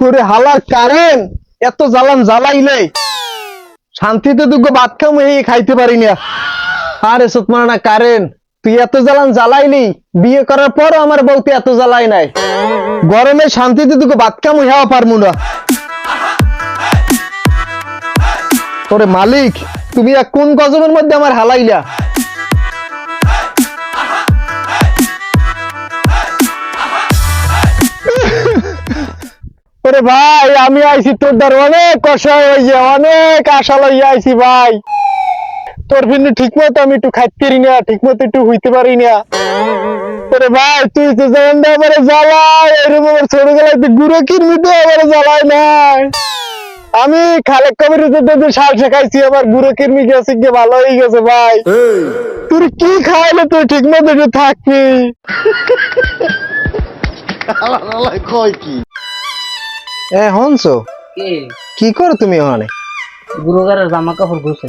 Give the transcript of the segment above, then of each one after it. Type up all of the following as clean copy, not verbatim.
ওরে হালার কারেন্ট এত জ্বালান জ্বালাইলে শান্তিতে দুগো ভাত খামু এই খাইতে পারি না। আরে সুতমানা না কারেন্ট তুই এত জ্বালান জ্বালাইলি বিয়ে করার পরও আমার বউতে এত জ্বালাই নাই। গরমে শান্তিতে দুগো ভাত খামু হেওয়া পারমু না। ওরে মালিক তুমি কোন গজবের মধ্যে আমার হালাইলা? ওরে ভাই আমি আইছি তোর দ্বার অনেক কষ্ট হইয়া অনেক আশা লইয়া আইছি ভাই। তোর কিন্তু ঠিক মতো আমি একটু খাইতে পারি না, ঠিক মতো একটু হইতে পারি না। ওরে ভাই তুই তো যেমন আমার জ্বালাই এরকম আমার ছোটবেলায় তুই গুঁড়ো কিরমিতে আমার জ্বালাই নাই। আমি খালেক কবির শাল শেখাইছি আমার গুঁড়ো কিরমি গেছে গিয়ে ভালো হয়ে গেছে ভাই। তুই কি খাওয়ালে তুই ঠিক মতো একটু থাকবি? কয় কি হনছো কি করো তুমি ওখানে? গুরুগারের জামা কাপড় ঘুরছে।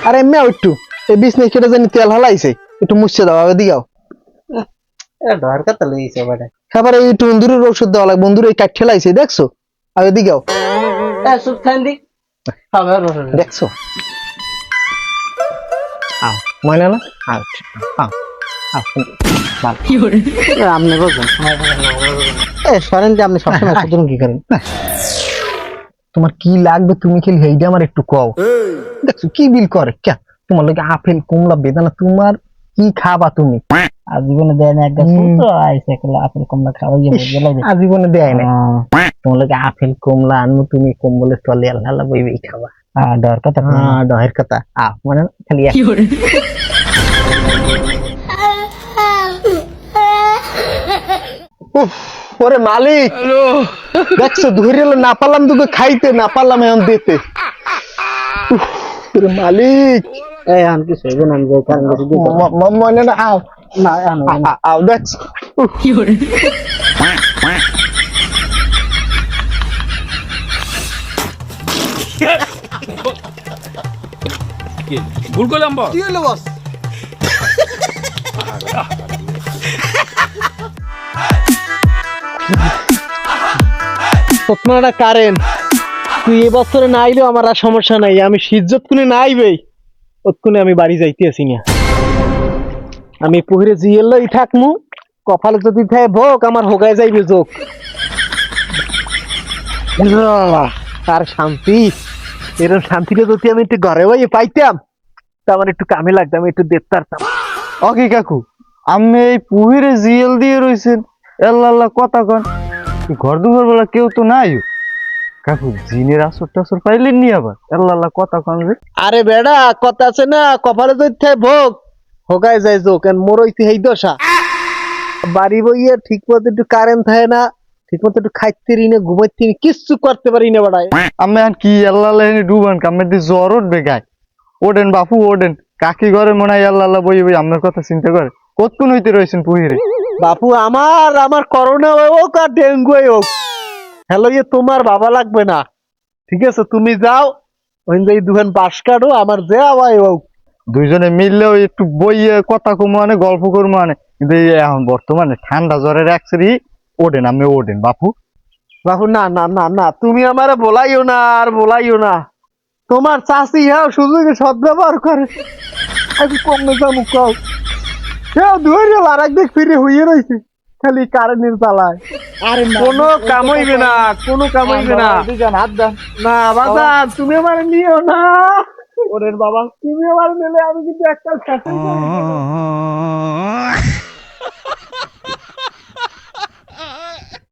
আরে এমনি একটু এই বিছনায় কেটে জানি তেল হালাইছে একটু মুছে দাও আগে দিগাও। ঢর কথা লইছে বাড়া। খাবার এই টুন্দুরের ওষুধ দেওয়া লাগবে, বন্ধুর এই কাঠ ঠেলাইছে দেখছো আগে দিগাও। সুখ খান দি খাবার দেখছো আও ময়না না আও আও আও আপনি বলছেন সরেন যে আপনি সবসময় সুতরাং কি করেন? তোমার কি লাগবে তুমি খেলে এইটা আমার একটু কও। দেখছো কি বিল করে কে তোমার লোকে আপেল কমলা বেদানা তোমার কি খাবা তুমি? আজীবনে দেয় না একটা তো আইসে একলা আপেল কমলা খাওয়াই যাবে। আজীবনে দেয় না তোমার লোকে আপেল কমলা আনবো তুমি কম্বলের তলে আল্লাহ বইবেই খাবা। ডর কথা ডহের কথা মানে খালি ওরে মালিক দেখছো ধরে না পারলাম তোকে খাইতে না পারলাম এখন দিতে। ওরে মালিক এখন কি সইবে না আমি কারণ মনে না আও না আও দেখছো ভুল করলাম বস। কি হলো বস? স্বপ্নটা কারেন্ট তুই এবছরে না আইলেও আমার আর সমস্যা নাই, আমি সিজ্জত কুনে না আইবেই ওতকুনে আমি বাড়ি যাইতে আসি না। আমি পুহিরে জিয়েলই থাকমু কপালে যদি থাকে ভোগ আমার হোগায় যাইবে যোগ। আর শান্তি এরকম শান্তিটা যদি আমি একটু ঘরে বইয়ে পাইতাম তা আমার একটু কামে লাগতাম একটু দেখতে পারতাম। ওকে কাকু আমি এই পুহিরে জিএল দিয়ে রইছেন আল্লাহ কথা কন ঘর দুপুর বেলা কেউ তো নাই কাকু জিনের আসর টাসর পাইলেন নি আবার আল্লাহ কথা কন রে। আরে বেড়া কথা আছে না কপালে যদি থাকে ভোগ হোগায় যায় যোগ মোর হইতে এই দশা। বাড়ি বইয়ে ঠিক মতো একটু কারেন্ট থাকে না, ঠিক মতো একটু খাইতে পারি না ঘুমাইতে কিচ্ছু করতে পারি না বাড়ায়। আমি এখন কি আল্লাহ ডুবান কামের দিয়ে জ্বর উঠবে গায়ে ওডেন বাপু ওডেন কাকি ঘরে মনে হয় আল্লাহ বই বই আপনার কথা চিন্তা করে কতক্ষণ হইতে রয়েছেন পুহিরে। বাপু আমার করোনা হোক আর ডেঙ্গু হোক হ্যালো তোমার বাবা লাগবে না, ঠিক আছে তুমি যাও ওই যে দুখান বাস কাটো আমার যে আওয়াই হোক দুইজনে মিললেও একটু বইয়ে কথা কমো আনে গল্প করবো আনে কিন্তু এখন বর্তমানে ঠান্ডা জ্বরের একসারি ওডেন আমি ওডেন বাপু। বাপু না না না না তুমি আমারে বলাইও না আর বলাইও না, তোমার চাষি হ্যাঁ সুযোগে সদ্ব্যবহার করে আমি কমে যাবো কও হ্যাঁ ধরে আর একদিক ফিরে হইয়ে রয়েছে খালি কারেন্টের জ্বালায়। আরে কোনো কাম হইবে না, কোনো কাম হইবে না। হাত দাও না বাবা তুমি আমার নিও না ওরে বাবা তুমি আমার নিলে আমি কিন্তু একটা